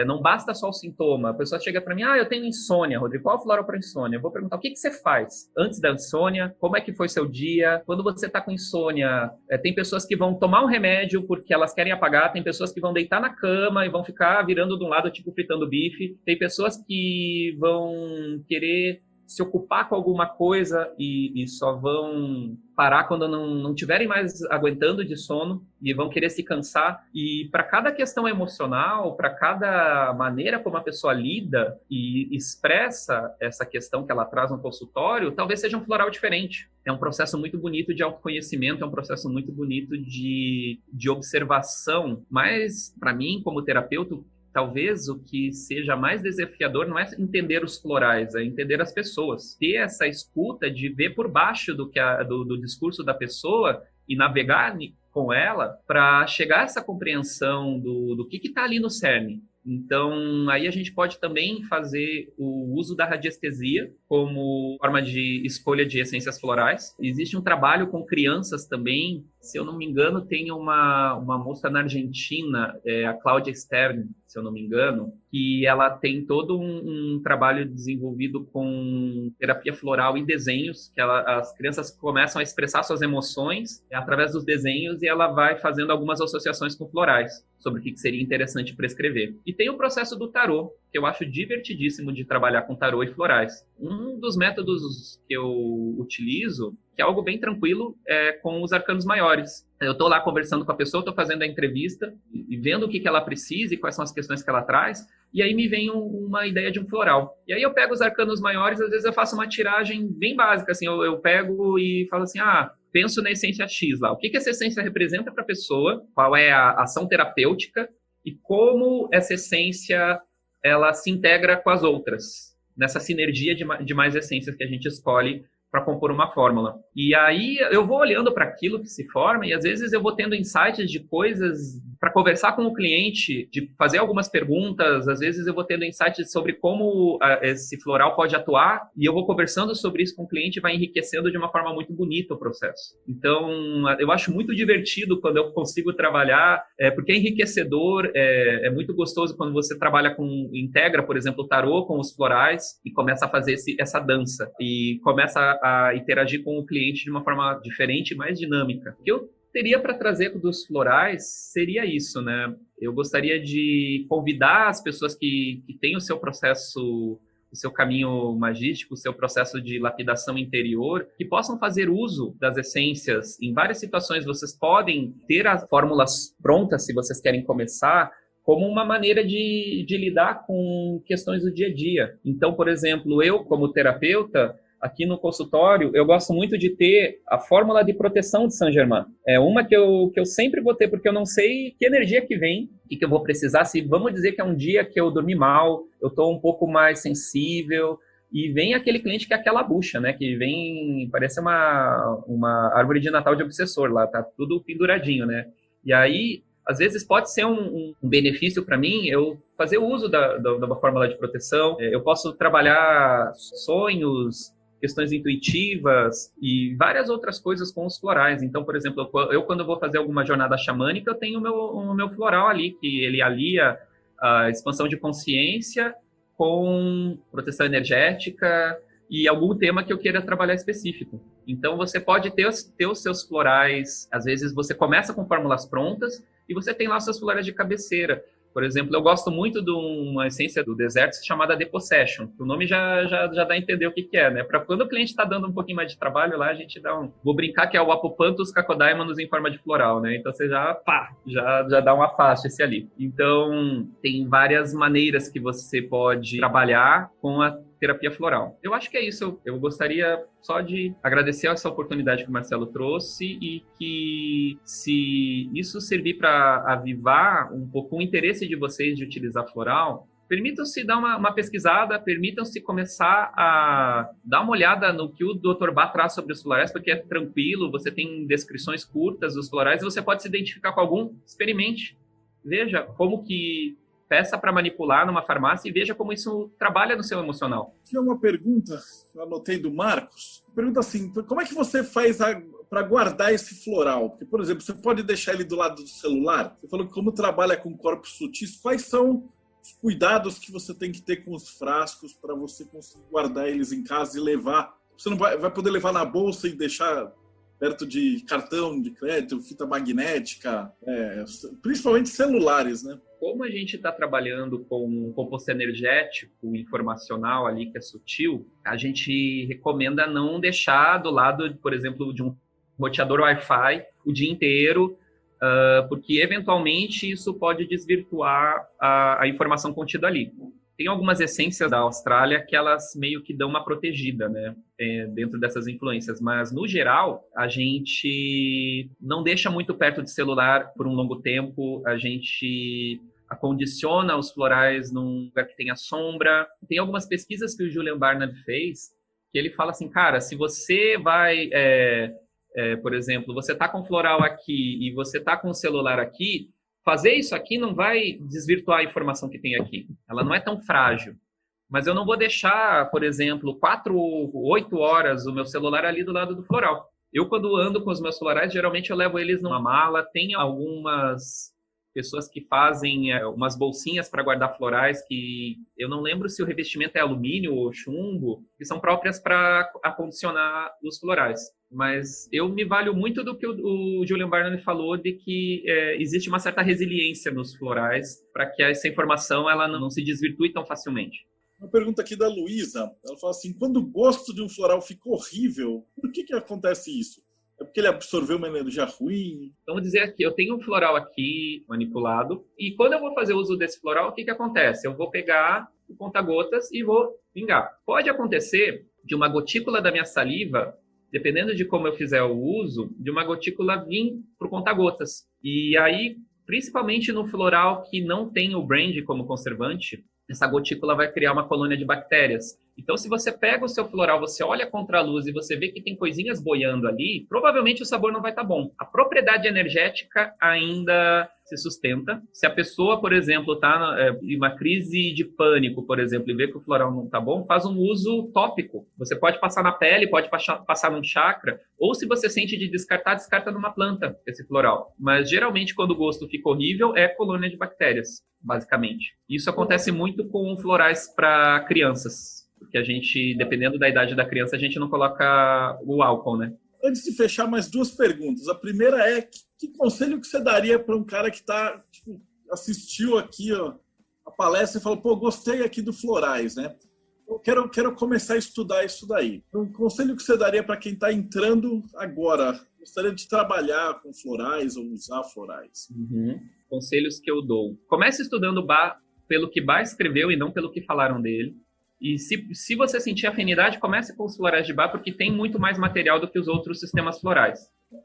Não basta só o sintoma. A pessoa chega para mim, eu tenho insônia, Rodrigo, qual é o floral para insônia? Eu vou perguntar, o que você faz antes da insônia? Como é que foi seu dia? Quando você está com insônia, tem pessoas que vão tomar um remédio porque elas querem apagar, tem pessoas que vão deitar na cama e vão ficar virando de um lado, tipo fritando bife, tem pessoas que vão querer se ocupar com alguma coisa e só vão parar quando não estiverem mais aguentando de sono e vão querer se cansar. E para cada questão emocional, para cada maneira como a pessoa lida e expressa essa questão que ela traz no consultório, talvez seja um floral diferente. É um processo muito bonito de autoconhecimento, é um processo muito bonito de observação. Mas, para mim, como terapeuta, talvez o que seja mais desafiador não é entender os florais, é entender as pessoas. Ter essa escuta de ver por baixo do discurso da pessoa e navegar com ela para chegar a essa compreensão do que está ali no cerne. Então, aí a gente pode também fazer o uso da radiestesia como forma de escolha de essências florais. Existe um trabalho com crianças também. Se eu não me engano, tem uma moça na Argentina, a Cláudia Stern, se eu não me engano, que ela tem todo um trabalho desenvolvido com terapia floral e desenhos, que as crianças começam a expressar suas emoções através dos desenhos e ela vai fazendo algumas associações com florais sobre o que seria interessante para escrever. E tem o processo do tarô, que eu acho divertidíssimo de trabalhar com tarô e florais. Um dos métodos que eu utilizo, que é algo bem tranquilo, é com os arcanos maiores. Eu estou lá conversando com a pessoa, estou fazendo a entrevista e vendo o que ela precisa e quais são as questões que ela traz, e aí me vem uma ideia de um floral. E aí eu pego os arcanos maiores, às vezes eu faço uma tiragem bem básica, assim, eu pego e falo assim, penso na essência X lá. O que essa essência representa para a pessoa, qual é a ação terapêutica e como essa essência ela se integra com as outras, nessa sinergia de mais essências que a gente escolhe para compor uma fórmula. E aí eu vou olhando para aquilo que se forma e às vezes eu vou tendo insights de coisas para conversar com o cliente, de fazer algumas perguntas, às vezes eu vou tendo insights sobre como esse floral pode atuar e eu vou conversando sobre isso com o cliente e vai enriquecendo de uma forma muito bonita o processo. Então, eu acho muito divertido quando eu consigo trabalhar, porque é enriquecedor, é muito gostoso quando você trabalha integra, por exemplo, o tarô com os florais e começa a fazer essa dança e começa a interagir com o cliente de uma forma diferente e mais dinâmica. O que eu teria para trazer dos florais seria isso, né? Eu gostaria de convidar as pessoas que têm o seu processo, o seu caminho magístico, o seu processo de lapidação interior, que possam fazer uso das essências. Em várias situações vocês podem ter as fórmulas prontas, se vocês querem começar, como uma maneira de lidar com questões do dia a dia. Então, por exemplo, eu, como terapeuta, aqui no consultório, eu gosto muito de ter a fórmula de proteção de Saint-Germain. É uma que eu sempre vou ter, porque eu não sei que energia que vem e que eu vou precisar. Se vamos dizer que é um dia que eu dormi mal, eu estou um pouco mais sensível, e vem aquele cliente que é aquela bucha, né? Que vem, parece uma árvore de Natal de obsessor lá, tá tudo penduradinho, né? E aí, às vezes pode ser um benefício para mim eu fazer uso da fórmula de proteção. Eu posso trabalhar sonhos, questões intuitivas e várias outras coisas com os florais. Então, por exemplo, eu quando vou fazer alguma jornada xamânica, eu tenho o meu floral ali, que ele alia a expansão de consciência com proteção energética e algum tema que eu queira trabalhar específico. Então, você pode ter os seus florais, às vezes você começa com fórmulas prontas e você tem lá os seus florais de cabeceira. Por exemplo, eu gosto muito de uma essência do deserto chamada Depossession. O nome já dá a entender o que é, né? Para quando o cliente está dando um pouquinho mais de trabalho lá, a gente dá vou brincar que é o Apopanthus cacodaimanus em forma de floral, né? Então você já dá um afaste esse ali. Então, tem várias maneiras que você pode trabalhar com a terapia floral. Eu acho que é isso. Eu gostaria só de agradecer essa oportunidade que o Marcelo trouxe e que, se isso servir para avivar um pouco o interesse de vocês de utilizar floral, permitam-se dar uma pesquisada, permitam-se começar a dar uma olhada no que o Dr. Bá traz sobre os florais, porque é tranquilo, você tem descrições curtas dos florais e você pode se identificar com algum, experimente. Veja como que peça para manipular numa farmácia e veja como isso trabalha no seu emocional. Tinha uma pergunta que eu anotei do Marcos. Pergunta assim, como é que você faz para guardar esse floral? Porque, por exemplo, você pode deixar ele do lado do celular? Você falou que como trabalha com corpos sutis, quais são os cuidados que você tem que ter com os frascos para você conseguir guardar eles em casa e levar? Você não vai poder levar na bolsa e deixar perto de cartão de crédito, fita magnética, principalmente celulares, né? Como a gente está trabalhando com um composto energético informacional ali que é sutil, a gente recomenda não deixar do lado, por exemplo, de um roteador Wi-Fi o dia inteiro, porque eventualmente isso pode desvirtuar a informação contida ali. Tem algumas essências da Austrália que elas meio que dão uma protegida, né, dentro dessas influências, mas no geral a gente não deixa muito perto de celular por um longo tempo, a gente acondiciona os florais num lugar que tenha sombra. Tem algumas pesquisas que o Julian Barnard fez que ele fala assim, cara, se você vai Por exemplo, você está com floral aqui e você está com o celular aqui, fazer isso aqui não vai desvirtuar a informação que tem aqui. Ela não é tão frágil. Mas eu não vou deixar, por exemplo, 4, 8 horas o meu celular ali do lado do floral. Eu, quando ando com os meus florais, geralmente eu levo eles numa mala. Tem algumas pessoas que fazem umas bolsinhas para guardar florais, que eu não lembro se o revestimento é alumínio ou chumbo, que são próprias para acondicionar os florais. Mas eu me valho muito do que o Julian Barnard falou, de que existe uma certa resiliência nos florais para que essa informação ela não se desvirtue tão facilmente. Uma pergunta aqui da Luísa. Ela fala assim, quando o gosto de um floral fica horrível, por que acontece isso? É porque ele absorveu uma energia ruim? Vamos dizer aqui, eu tenho um floral aqui manipulado, e quando eu vou fazer uso desse floral, o que acontece? Eu vou pegar o conta-gotas e vou pingar. Pode acontecer de uma gotícula da minha saliva, dependendo de como eu fizer o uso, de uma gotícula vir para o conta-gotas. E aí, principalmente no floral que não tem o brand como conservante, essa gotícula vai criar uma colônia de bactérias. Então, se você pega o seu floral, você olha contra a luz e você vê que tem coisinhas boiando ali, provavelmente o sabor não vai estar bom. A propriedade energética ainda se sustenta. Se a pessoa, por exemplo, está em uma crise de pânico, por exemplo, e vê que o floral não está bom, faz um uso tópico. Você pode passar na pele, pode passar num chakra, ou se você sente de descartar, descarta numa planta esse floral. Mas, geralmente, quando o gosto fica horrível, é colônia de bactérias, basicamente. Isso acontece muito com florais para crianças. Porque a gente, dependendo da idade da criança, a gente não coloca o álcool, né? Antes de fechar, mais 2 perguntas. A primeira é, que conselho que você daria para um cara que assistiu aqui a palestra e falou, pô, gostei aqui do florais, né? Eu quero começar a estudar isso daí. Um conselho que você daria para quem está entrando agora, gostaria de trabalhar com florais ou usar florais? Conselhos que eu dou. Comece estudando Bach pelo que Bach escreveu e não pelo que falaram dele. E se você sentir afinidade, comece com os florais de Bach, porque tem muito mais material do que os outros sistemas florais.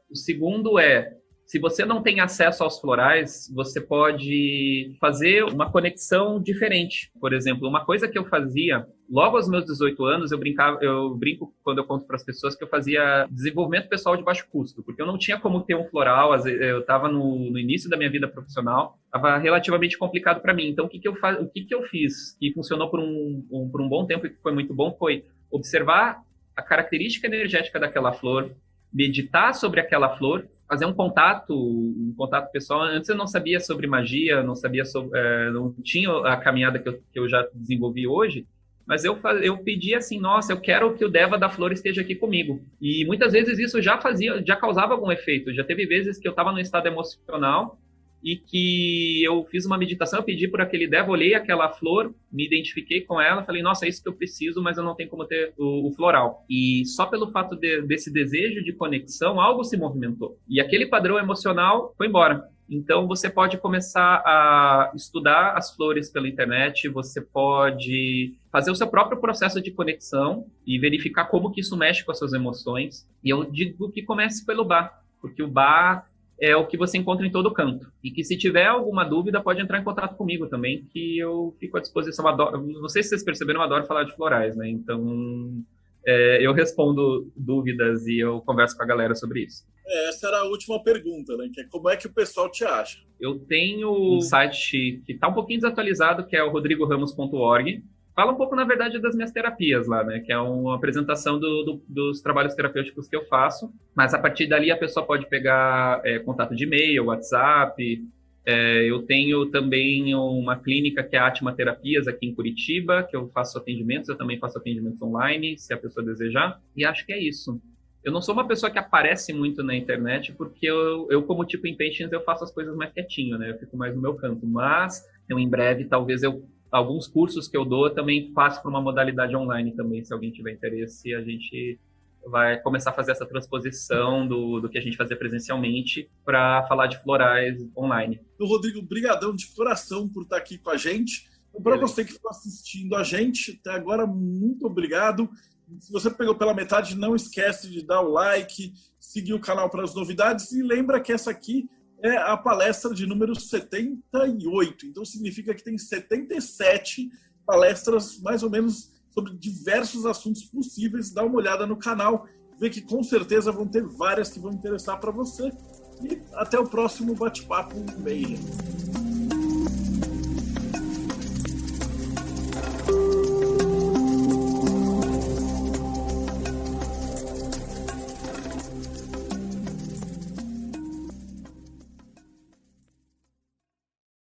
O segundo se você não tem acesso aos florais, você pode fazer uma conexão diferente. Por exemplo, uma coisa que eu fazia, logo aos meus 18 anos, eu brinco quando eu conto para as pessoas que eu fazia desenvolvimento pessoal de baixo custo, porque eu não tinha como ter um floral, eu estava no início da minha vida profissional, estava relativamente complicado para mim. Então, o que eu fiz, que funcionou por um bom tempo e que foi muito bom, foi observar a característica energética daquela flor, meditar sobre aquela flor, fazer um contato pessoal. Antes eu não sabia sobre magia, não tinha a caminhada que eu já desenvolvi hoje, mas eu pedi assim, nossa, eu quero que o Deva da Flor esteja aqui comigo. E muitas vezes isso já causava algum efeito. Já teve vezes que eu estava num estado emocional e que eu fiz uma meditação, eu pedi por aquele Deva, olhei aquela flor, me identifiquei com ela, falei, nossa, é isso que eu preciso, mas eu não tenho como ter o floral. E só pelo fato desse desejo de conexão, algo se movimentou. E aquele padrão emocional foi embora. Então, você pode começar a estudar as flores pela internet, você pode fazer o seu próprio processo de conexão e verificar como que isso mexe com as suas emoções. E eu digo que comece pelo Bach, porque o Bach é o que você encontra em todo canto. E que se tiver alguma dúvida, pode entrar em contato comigo também, que eu fico à disposição. Não sei se vocês perceberam, eu adoro falar de florais, né? Então, eu respondo dúvidas e eu converso com a galera sobre isso. Essa era a última pergunta, né? Que é como é que o pessoal te acha? Eu tenho um site que está um pouquinho desatualizado, que é o rodrigoramos.org. Fala um pouco, na verdade, das minhas terapias lá, né? Que é uma apresentação dos trabalhos terapêuticos que eu faço. Mas, a partir dali, a pessoa pode pegar contato de e-mail, WhatsApp. Eu tenho também uma clínica que é a Atma Terapias, aqui em Curitiba, que eu faço atendimentos. Eu também faço atendimentos online, se a pessoa desejar. E acho que é isso. Eu não sou uma pessoa que aparece muito na internet, porque eu como tipo em Patience, eu faço as coisas mais quietinho, né? Eu fico mais no meu canto. Mas, em breve, talvez alguns cursos que eu dou, eu também passo para uma modalidade online também, se alguém tiver interesse, a gente vai começar a fazer essa transposição do que a gente fazia presencialmente para falar de florais online. Rodrigo, brigadão de coração por estar aqui com a gente. Para você que está assistindo a gente, até agora, muito obrigado. Se você pegou pela metade, não esquece de dar o like, seguir o canal para as novidades e lembra que essa aqui é a palestra de número 78. Então, significa que tem 77 palestras, mais ou menos, sobre diversos assuntos possíveis. Dá uma olhada no canal. vê que com certeza vão ter várias que vão interessar para você. E até o próximo bate-papo Mayhem.